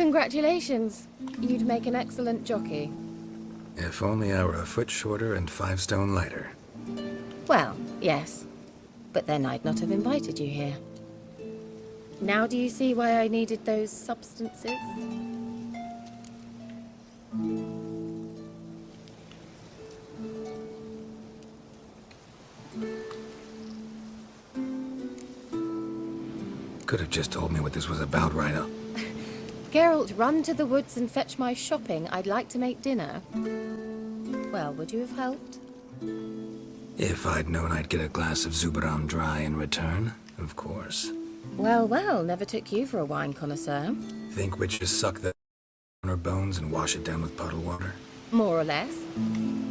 Congratulations. You'd make an excellent jockey. If only I were a foot shorter and 5 stone lighter. Well, yes. But then I'd not have invited you here. Now do you see why I needed those substances? Could have just told me what this was about right up. Geralt, run to the woods and fetch my shopping. I'd like to make dinner. Well, would you have helped? If I'd known I'd get a glass of Zubaram dry in return, of course. Well, well, never took you for a wine connoisseur. Think witches suck the on her bones and wash it down with puddle water? More or less.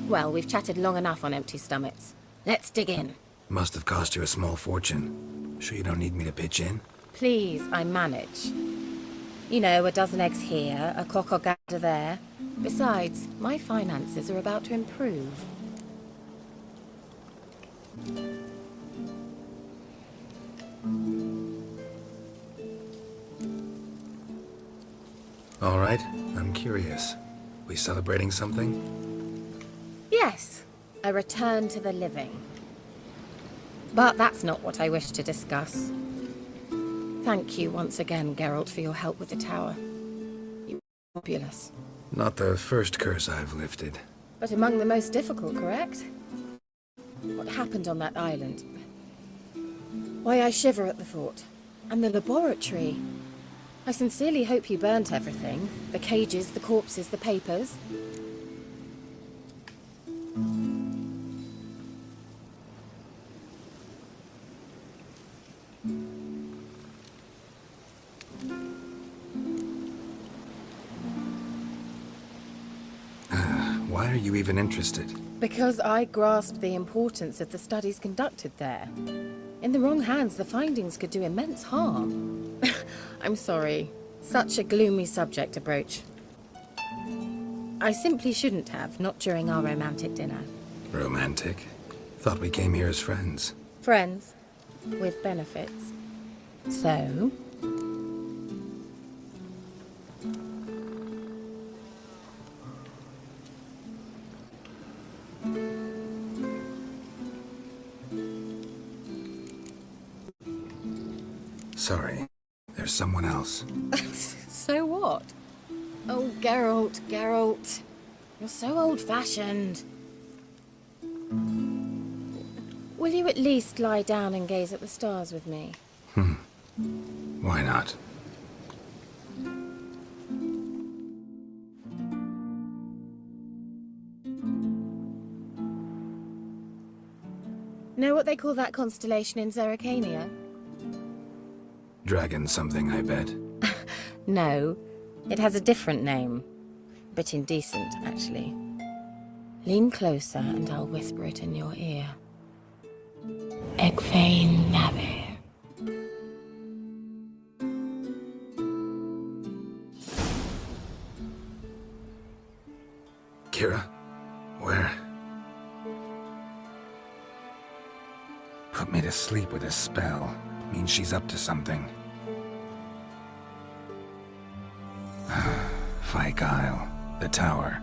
Well, we've chatted long enough on empty stomachs. Let's dig in. Must have cost you a small fortune. Sure you don't need me to pitch in? Please, I manage. You know, a dozen eggs here, a cock or gander there. Besides, my finances are about to improve. All right, I'm curious. We celebrating something? Yes, a return to the living. But that's not what I wish to discuss. Thank you once again, Geralt, for your help with the tower. You were fabulous. Not the first curse I've lifted. But among the most difficult, correct? What happened on that island? Why, I shiver at the thought. And the laboratory. I sincerely hope you burnt everything. The cages, the corpses, the papers. Why are you even interested? Because I grasped the importance of the studies conducted there. In the wrong hands, the findings could do immense harm. I'm sorry. Such a gloomy subject to broach. I simply shouldn't have, not during our romantic dinner. Romantic? Thought we came here as friends. Friends, with benefits. So? Sorry. There's someone else. So what? Oh, Geralt, Geralt. You're so old-fashioned. Will you at least lie down and gaze at the stars with me? Why not? Know what they call that constellation in Zerrikania? Dragon something, I bet. No, it has a different name. But indecent, actually. Lean closer and I'll whisper it in your ear. Egfain Navir. Kira? Where? Put me to sleep with a spell. Means she's up to something. Fyke Isle. The tower.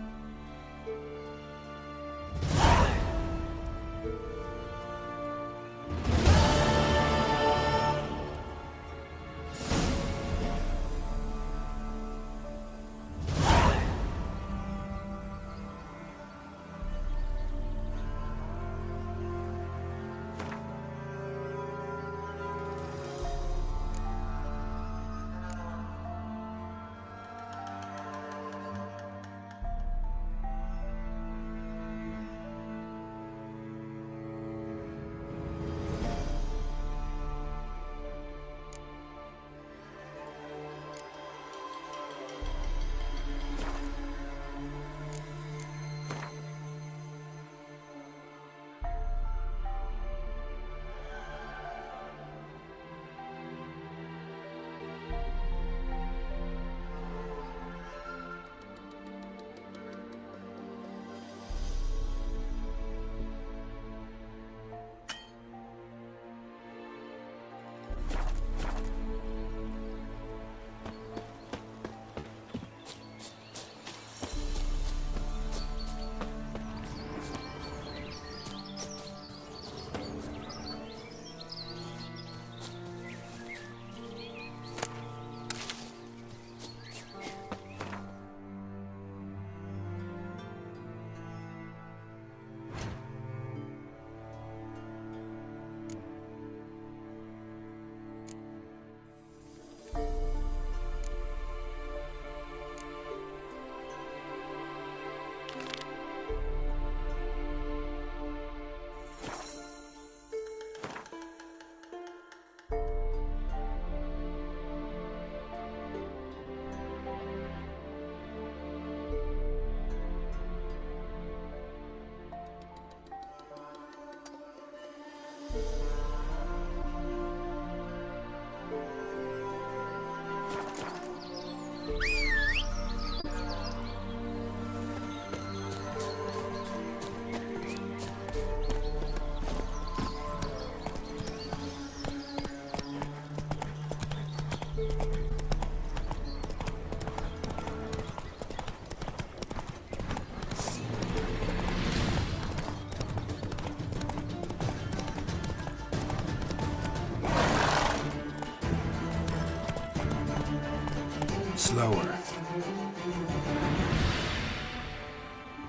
Slower.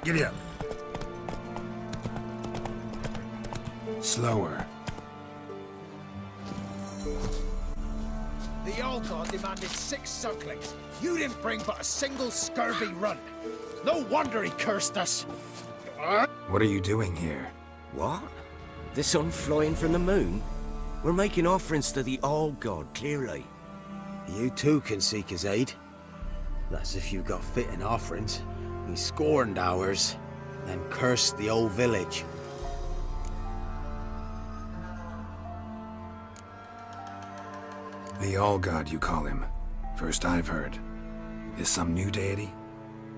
Giddy up. Slower. The old god demanded 6 sucklings. You didn't bring but a single scurvy runt. No wonder he cursed us. What are you doing here? What? The sun flying from the moon? We're making offerings to the old god, clearly. You too can seek his aid. That's if you got fitting offerings. He scorned ours, then cursed the old village. The All-God, you call him. First I've heard. Is some new deity?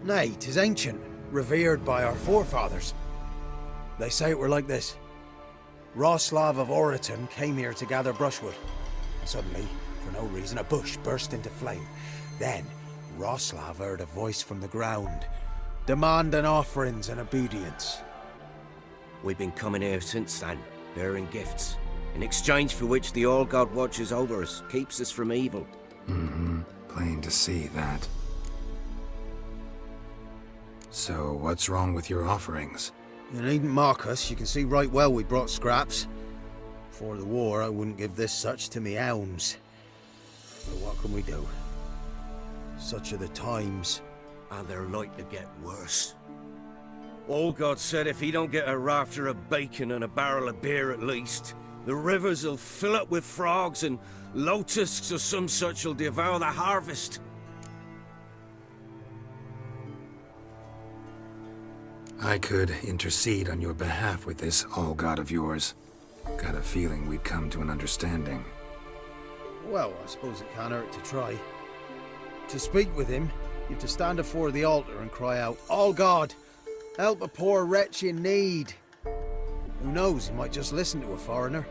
Nay, 'tis ancient, revered by our forefathers. They say it were like this. Roslav of Oriton came here to gather brushwood. And suddenly, for no reason, a bush burst into flame. Then, Roslav heard a voice from the ground, demanding offerings and obedience. We've been coming here since then, bearing gifts, in exchange for which the All God watches over us, keeps us from evil. Plain to see that. So, what's wrong with your offerings? You needn't mock us, you can see right well we brought scraps. Before the war, I wouldn't give this such to me elms. But what can we do? Such are the times. And they're like to get worse. All God said if he don't get a rafter of bacon and a barrel of beer at least, the rivers will fill up with frogs and locusts or some such will devour the harvest. I could intercede on your behalf with this All-God of yours. Got a feeling we'd come to an understanding. Well, I suppose it can't hurt to try. To speak with him, you have to stand before the altar and cry out, "All God, help a poor wretch in need." Who knows, he might just listen to a foreigner.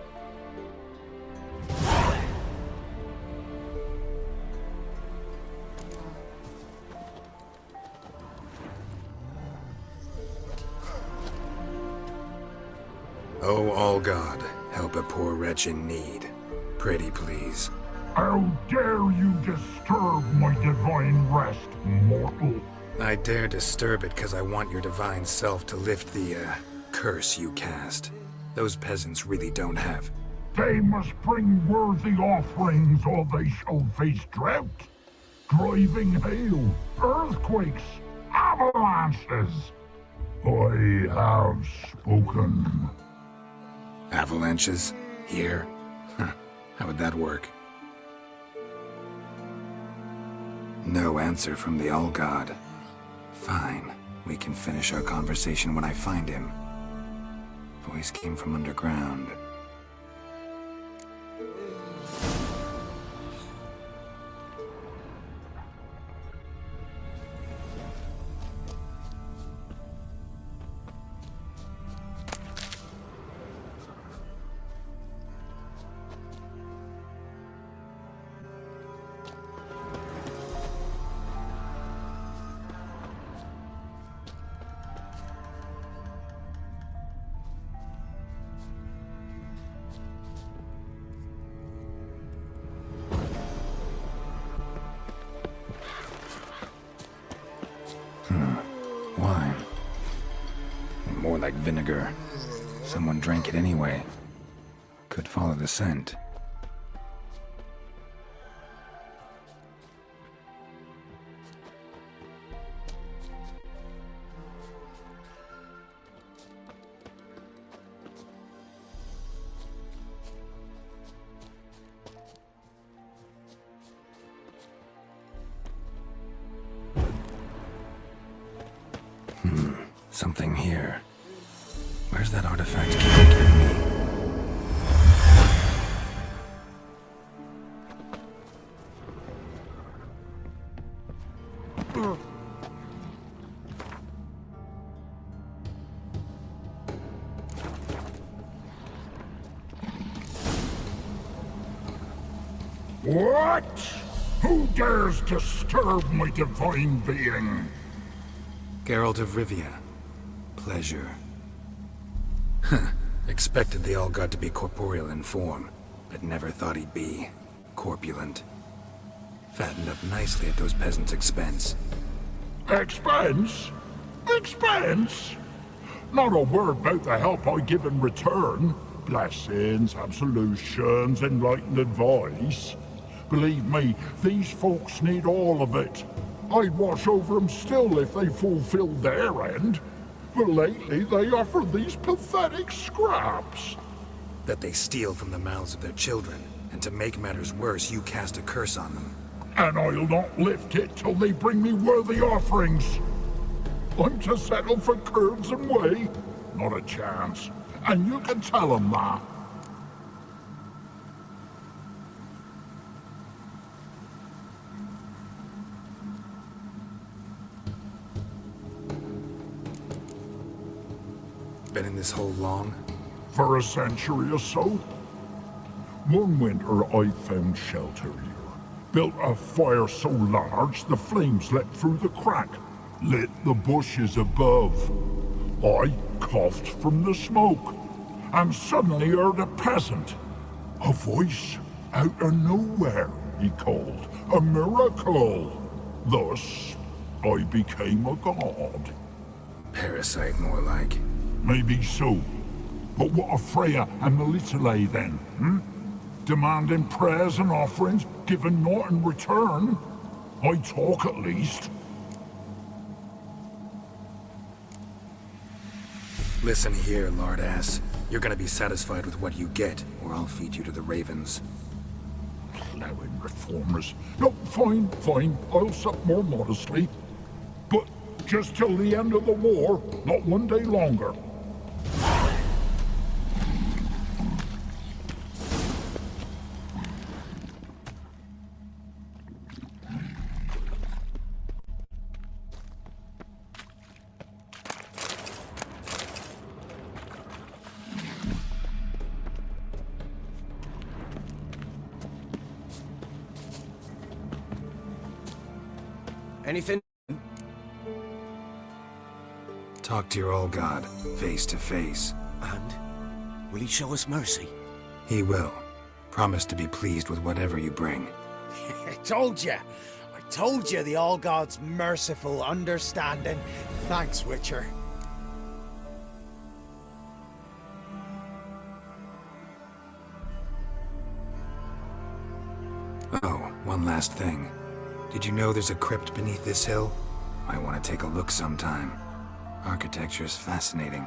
Oh, All-God, help a poor wretch in need. Pretty please. How dare you disturb my divine rest, mortal? I dare disturb it because I want your divine self to lift the, curse you cast. Those peasants really don't have. They must bring worthy offerings or they shall face drought, driving hail, earthquakes, avalanches. I have spoken. Avalanches? Here? Huh. How would that work? No answer from the All-God. Fine. We can finish our conversation when I find him. Voice came from underground. Wine. More like vinegar. Someone drank it anyway. Could follow the scent. Something here. Where's that artifact keep giving me? What? Who dares disturb my divine being? Geralt of Rivia. Pleasure. Expected the All-God to be corporeal in form, but never thought he'd be corpulent. Fattened up nicely at those peasants' expense. Expense? Expense? Not a word about the help I give in return. Blessings, absolutions, enlightened advice. Believe me, these folks need all of it. I'd watch over them still if they fulfilled their end. But lately they offer these pathetic scraps. That they steal from the mouths of their children, and to make matters worse, you cast a curse on them. And I'll not lift it till they bring me worthy offerings. I'm to settle for curds and whey? Not a chance. And you can tell them that. Been in this hole long? For a century or so. One winter I found shelter here. Built a fire so large the flames leapt through the crack, lit the bushes above. I coughed from the smoke, and suddenly heard a peasant. A voice out of nowhere, he called. A miracle. Thus, I became a god. Parasite, more like. Maybe so. But what of Freya and Melitele then, Demanding prayers and offerings, given naught in return? I talk at least. Listen here, Lord Ass. You're gonna be satisfied with what you get, or I'll feed you to the ravens. Plowing reformers. No, fine. I'll sup more modestly. But just till the end of the war, not one day longer. Anything? Talk to your old god, face to face. And? Will he show us mercy? He will. Promise to be pleased with whatever you bring. I told you the All-God's merciful, understanding. Thanks, Witcher. Oh, one last thing. Did you know there's a crypt beneath this hill? I want to take a look sometime. Architecture's fascinating.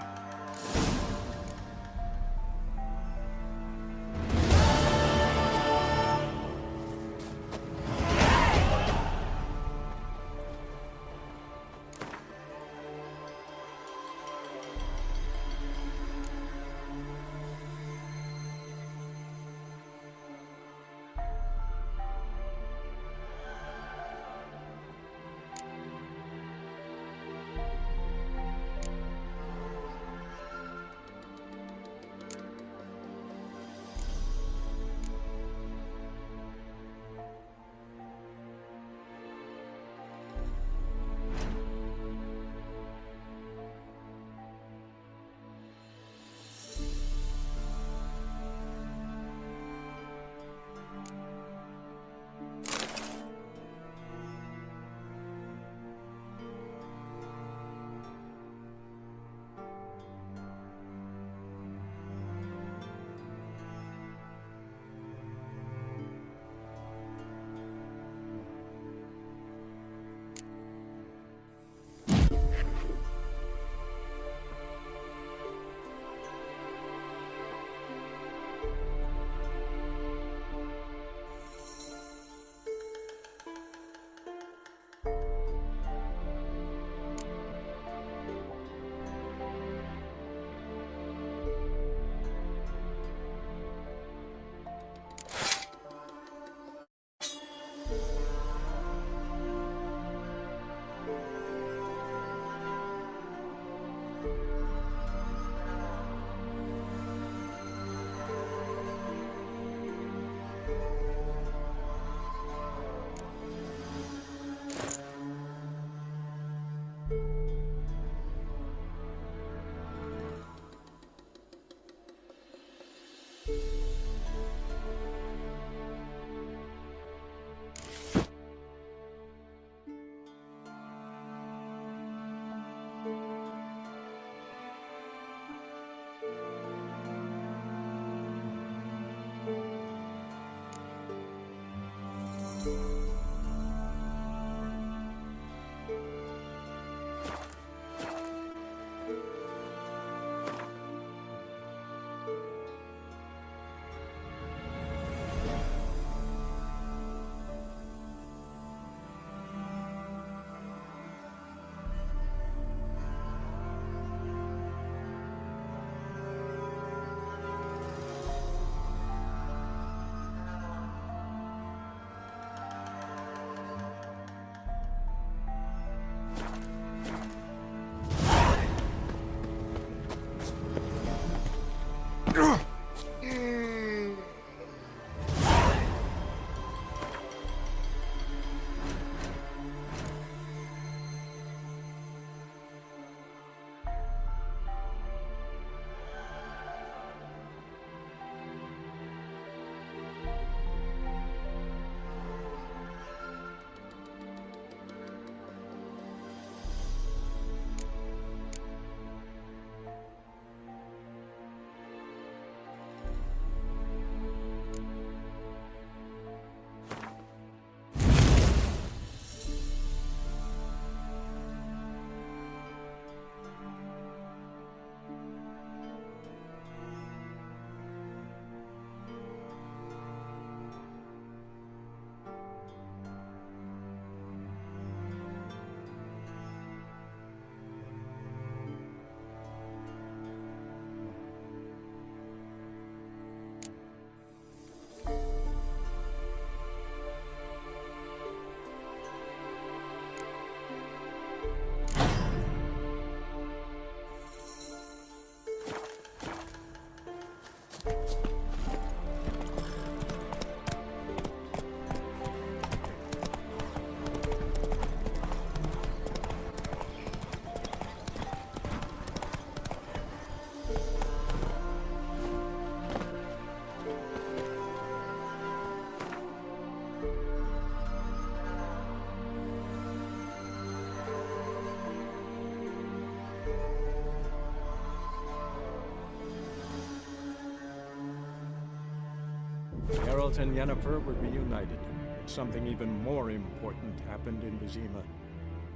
Geralt and Yennefer were reunited, but something even more important happened in Vizima.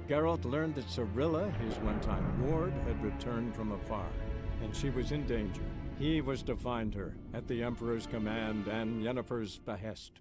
Geralt learned that Cirilla, his one-time ward, had returned from afar, and she was in danger. He was to find her, at the Emperor's command and Yennefer's behest.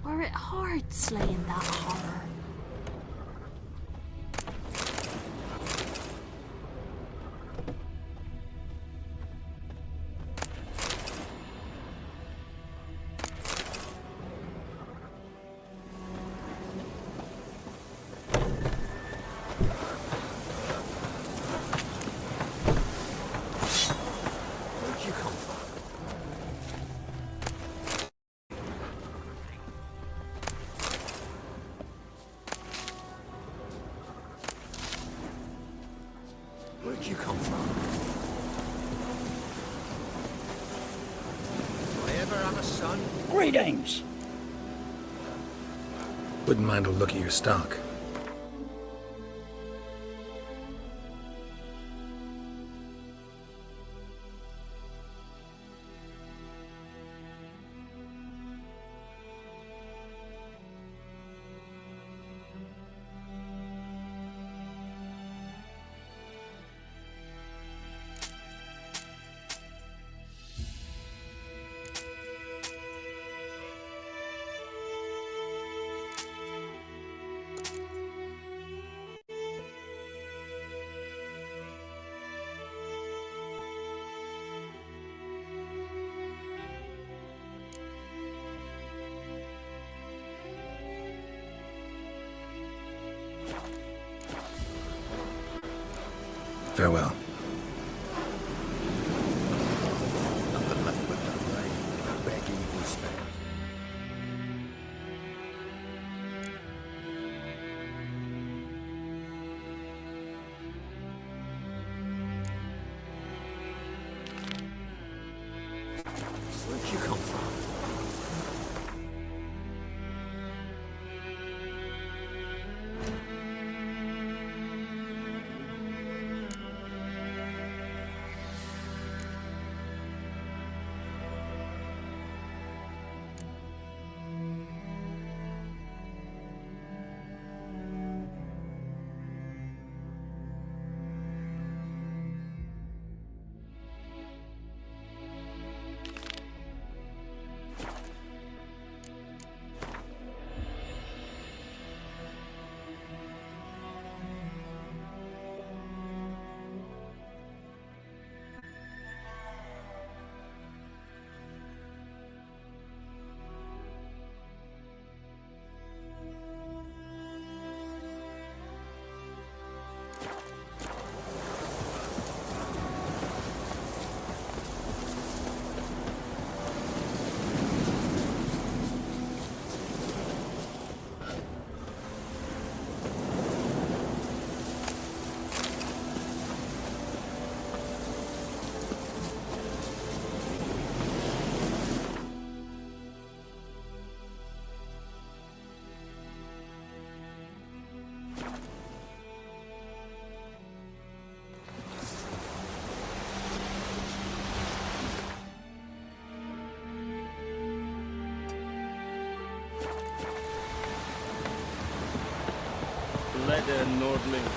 Were it hard slaying that horror? Where'd you come from? Where'd you come from? Do I ever have a son? Greetings! Wouldn't mind a look at your stock. Farewell. Nothing left but the rain, begging for spares. Where'd you come from? Leder Nordling.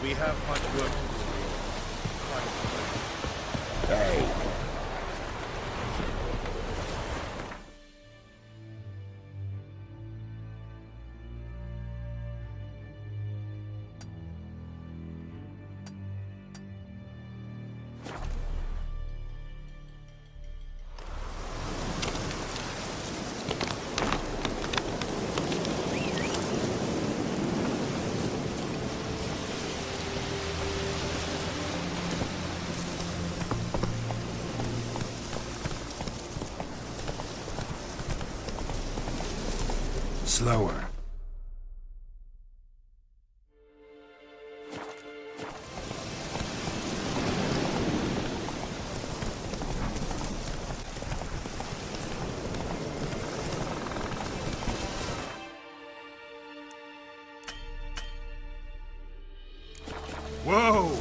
We have much work to do. Hey! Slower. Whoa!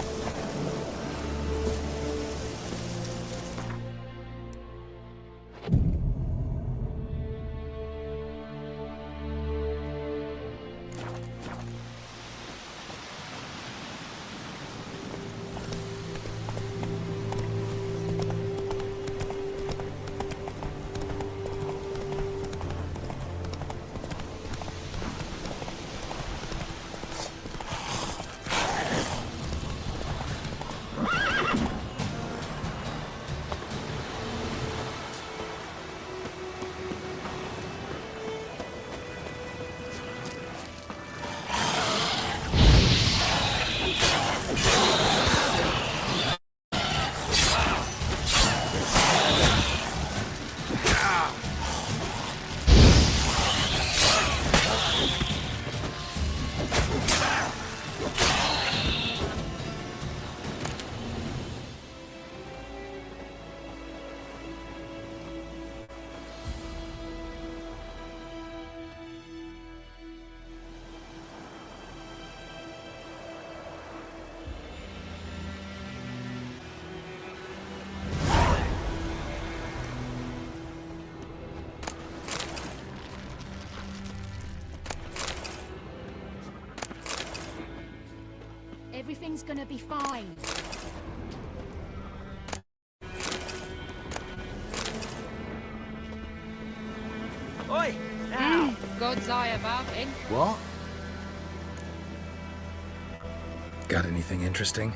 Everything's gonna be fine. Oi! Now! God's eye above, eh? What? Got anything interesting?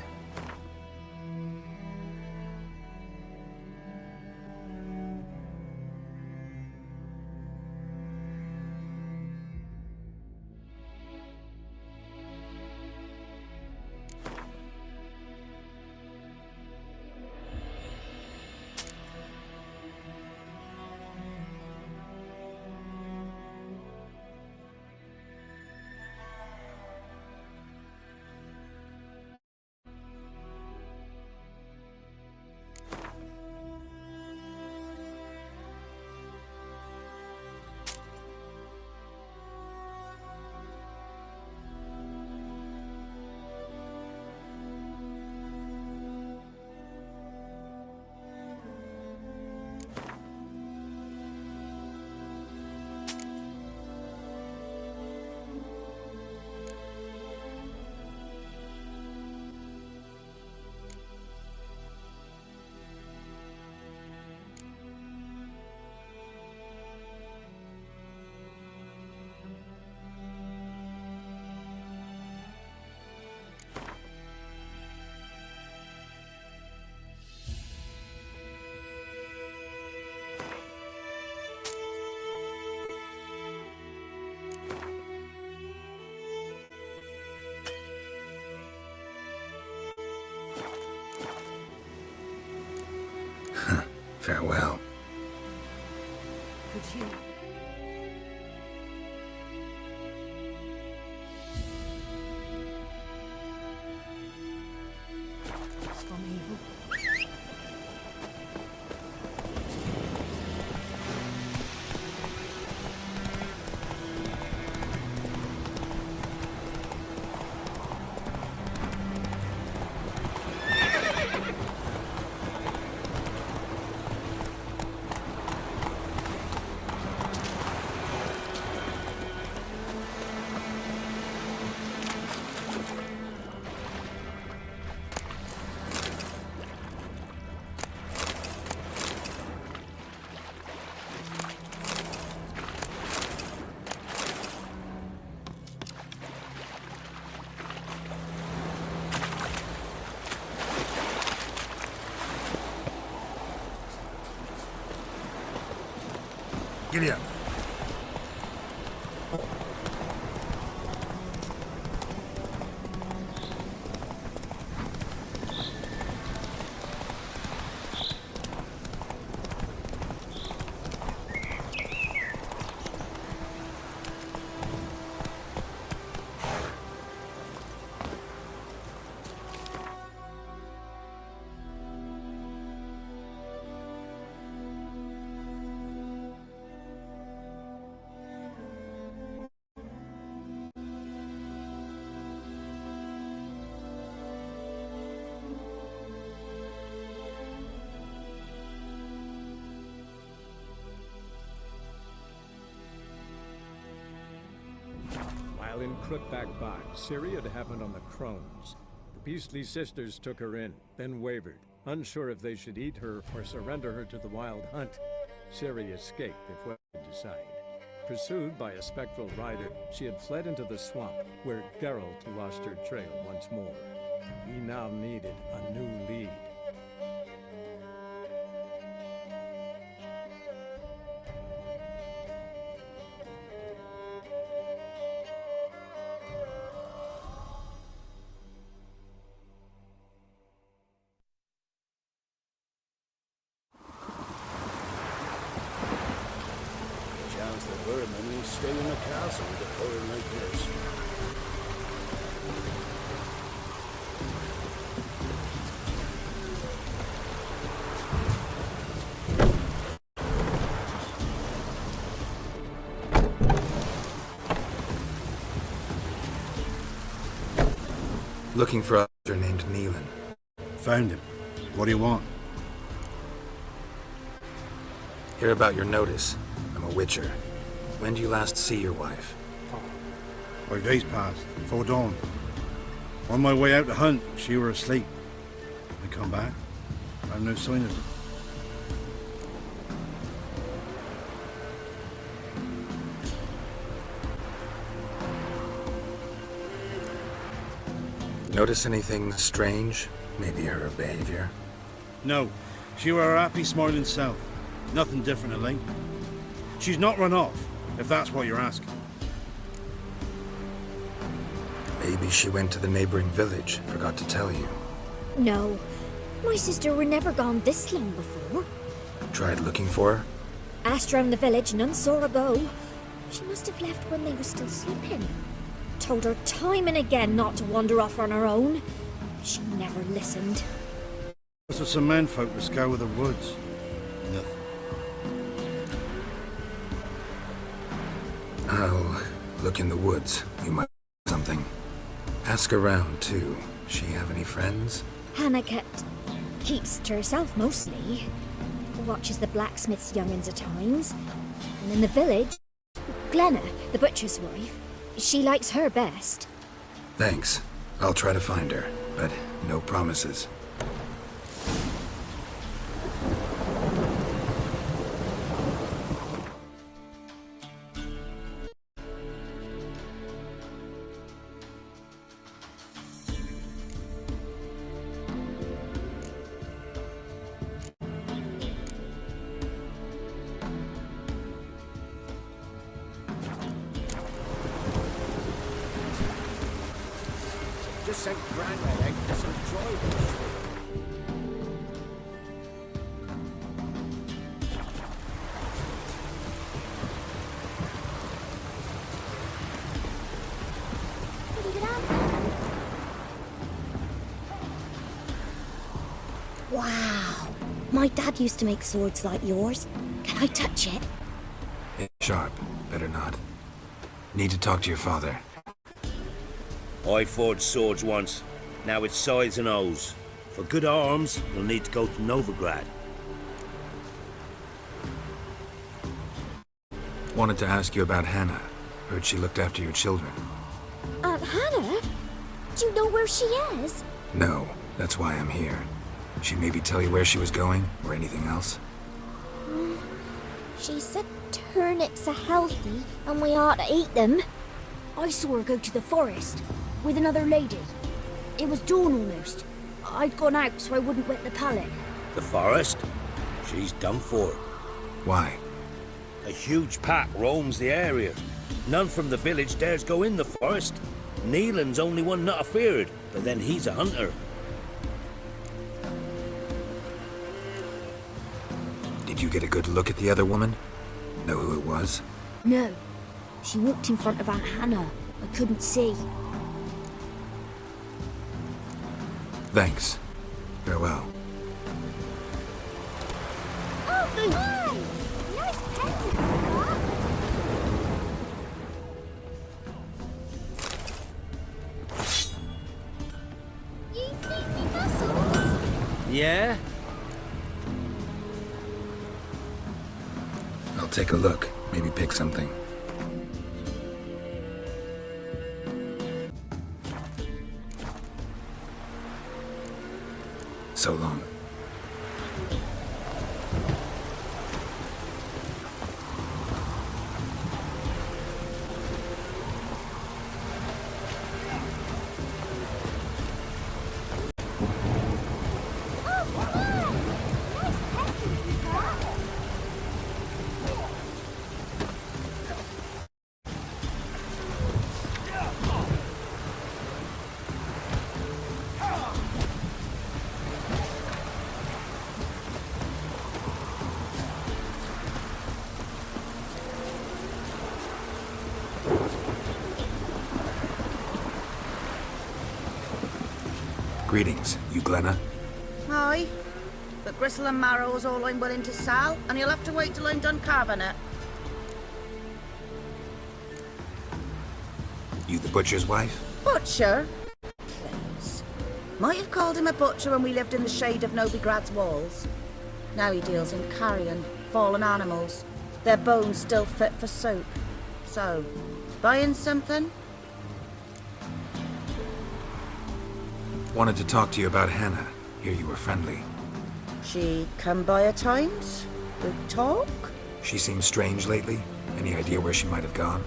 Farewell. Could you? It's from evil. Giddy up. While in Crookback Bog, Ciri had happened on the Crones. The Beastly Sisters took her in, then wavered, unsure if they should eat her or surrender her to the Wild Hunt. Ciri escaped, if what could decide. Pursued by a spectral rider, she had fled into the swamp, where Geralt lost her trail once more. He now needed a new lead. Chance the vermin will stay in the castle with a hurry like this. Looking for a officer named Neelan. Found him. What do you want? Hear about your notice. I'm a Witcher. When did you last see your wife? 5 days passed, before dawn. On my way out to hunt, she were asleep. I come back, I've no sign of her. Notice anything strange? Maybe her behavior? No, she were her happy, smiling self. Nothing different, Elaine. She's not run off, if that's what you're asking. Maybe she went to the neighboring village, forgot to tell you. No, my sister were never gone this long before. Tried looking for her? Asked round the village, none saw her go. She must have left when they were still sleeping. Told her time and again not to wander off on her own. She never listened. Those are some menfolk that scour the woods. Nothing. I'll look in the woods. You might find something. Ask around, too. She have any friends? Hannah keeps to herself mostly. Watches the blacksmith's young'uns at times. And in the village, Glenna, the butcher's wife, she likes her best. Thanks. I'll try to find her, but no promises. Just sent Grandad out to some drivers. Wow. My dad used to make swords like yours. Can I touch it? It's sharp. Better not. Need to talk to your father. I forged swords once. Now it's sides and O's. For good arms, you'll need to go to Novigrad. Wanted to ask you about Hannah. Heard she looked after your children. Aunt Hannah? Do you know where she is? No, that's why I'm here. She maybe tell you where she was going, or anything else? She said turnips are healthy and we ought to eat them. I saw her go to the forest with another lady. It was dawn almost. I'd gone out so I wouldn't wet the pallet. The forest? She's done for. Why? A huge pack roams the area. None from the village dares go in the forest. Neelan's only one not afeared, but then he's a hunter. Did you get a good look at the other woman? Know who it was? No. She walked in front of Aunt Hannah. I couldn't see. Thanks. Farewell. Oh, hi! Nice pencil, You see me muscles? Yeah? I'll take a look. Maybe pick something. So long. Greetings, you Glenna? Aye. But gristle and marrow's all I'm willing to sell, and you'll have to wait till I'm done carving it. You the butcher's wife? Butcher? Please. Might have called him a butcher when we lived in the shade of Novigrad's walls. Now he deals in carrion, fallen animals. Their bones still fit for soup. So, buying something? Wanted to talk to you about Hannah. Hear you were friendly. She come by at times? We talk? She seems strange lately. Any idea where she might have gone?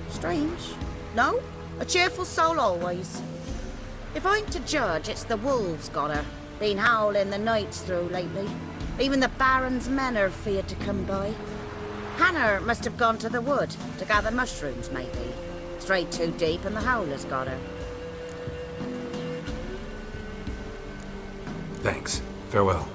Strange. No? A cheerful soul always. If I'm to judge, it's the wolves got her. Been howling the nights through lately. Even the Baron's men are feared to come by. Hannah must have gone to the wood to gather mushrooms, maybe. Strayed too deep and the howlers got her. Thanks. Farewell.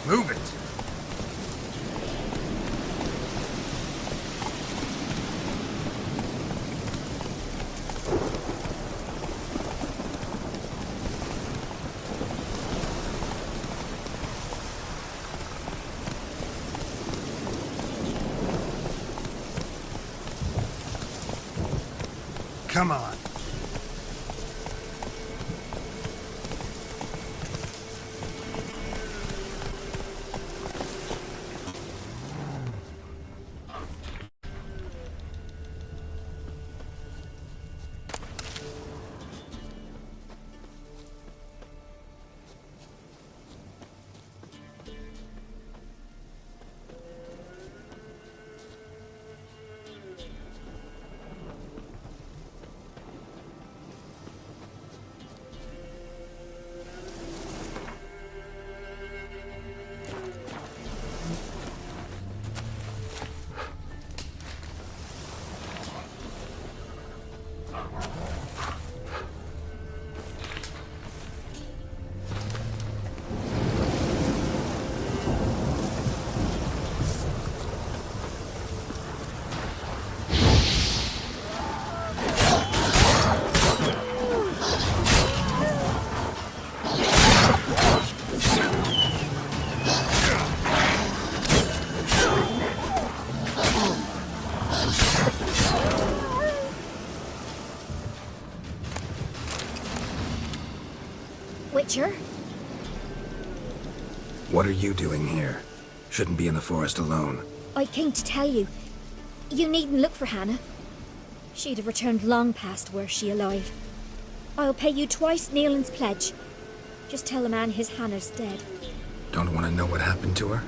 Move it! Come on. Witcher? What are you doing here? Shouldn't be in the forest alone. I came to tell you. You needn't look for Hannah. She'd have returned long past were she alive. I'll pay you twice Nealon's pledge. Just tell the man his Hannah's dead. Don't want to know what happened to her?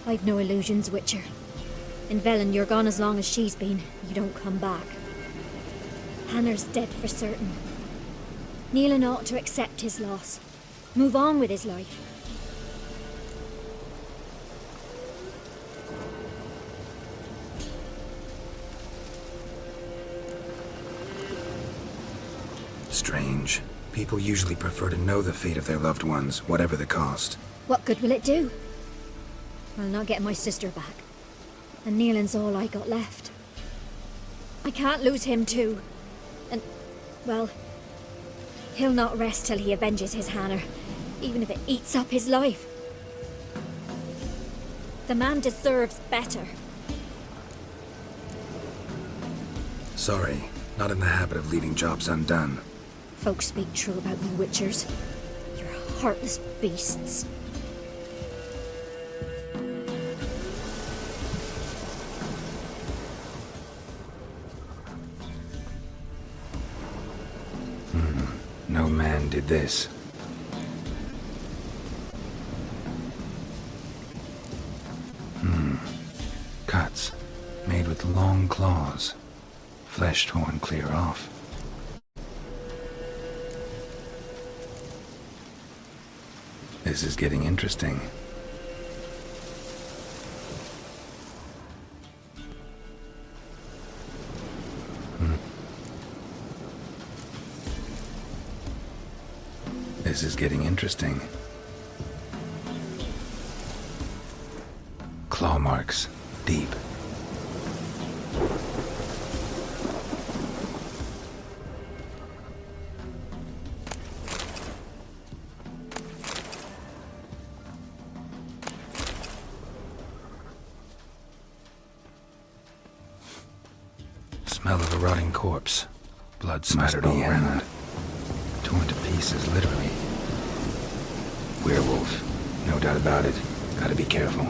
I've no illusions, Witcher. In Velen, you're gone as long as she's been. You don't come back. Hannah's dead for certain. Nealon ought to accept his loss. Move on with his life. Strange. People usually prefer to know the fate of their loved ones, whatever the cost. What good will it do? I'll not get my sister back. And Nealon's all I got left. I can't lose him too. And, well, he'll not rest till he avenges his Hannah, even if it eats up his life. The man deserves better. Sorry, not in the habit of leaving jobs undone. Folks speak true about you Witchers. You're heartless beasts. No man did this. Cuts, made with long claws. Flesh torn clear off. This is getting interesting. This is getting interesting. Claw marks. Deep. Smell of a rotting corpse. Blood spattered all around. Torn to pieces, literally. Werewolf. No doubt about it. Gotta be careful.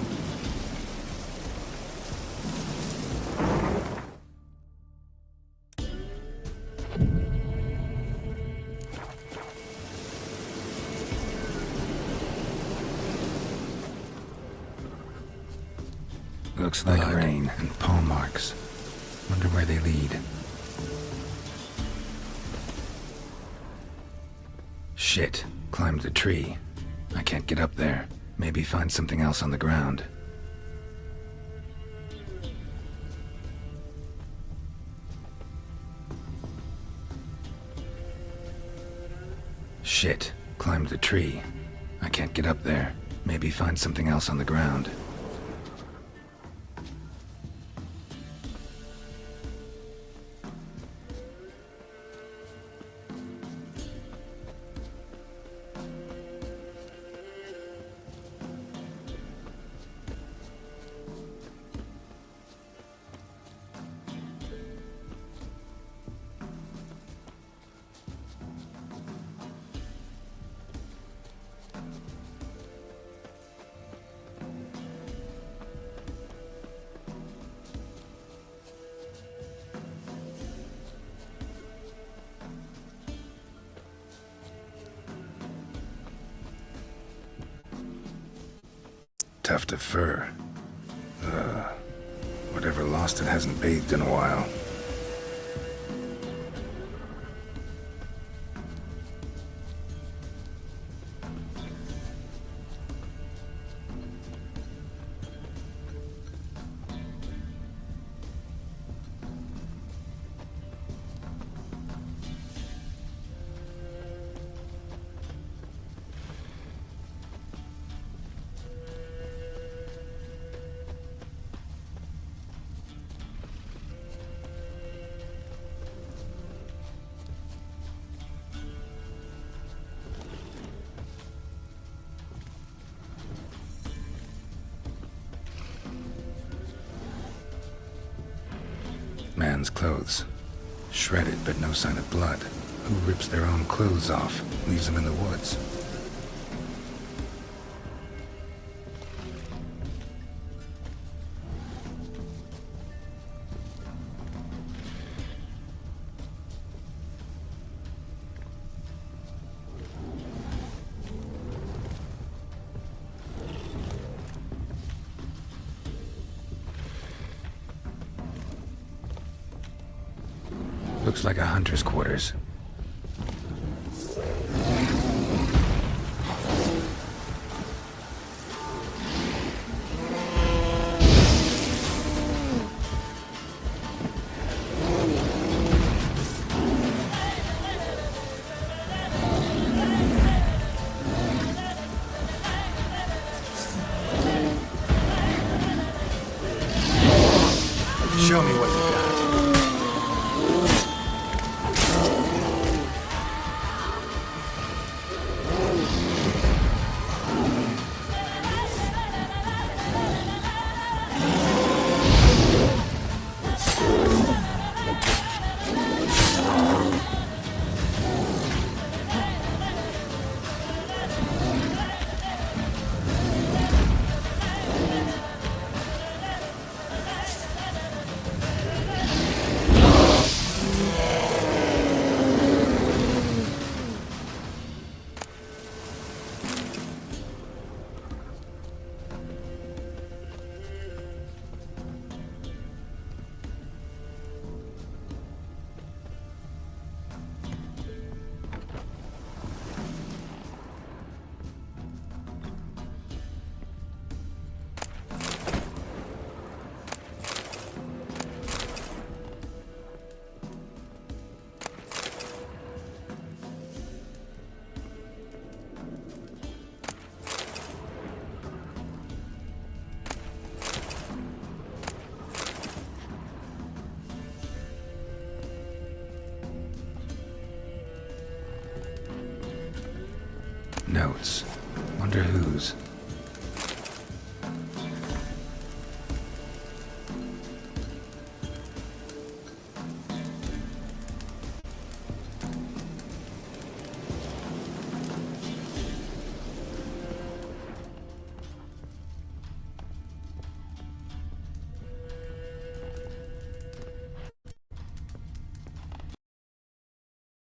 Looks like rain and paw marks. Wonder where they lead. Shit. Climbed the tree. I can't get up there. Maybe find something else on the ground. Shit. Climbed the tree. I can't get up there. Maybe find something else on the ground. Tuft of fur. Whatever lost it hasn't bathed in a while. Man's clothes. Shredded, but no sign of blood. Who rips their own clothes off, leaves them in the woods? Looks like a hunter's quarters. Show me what you got. notes. Wonder whose.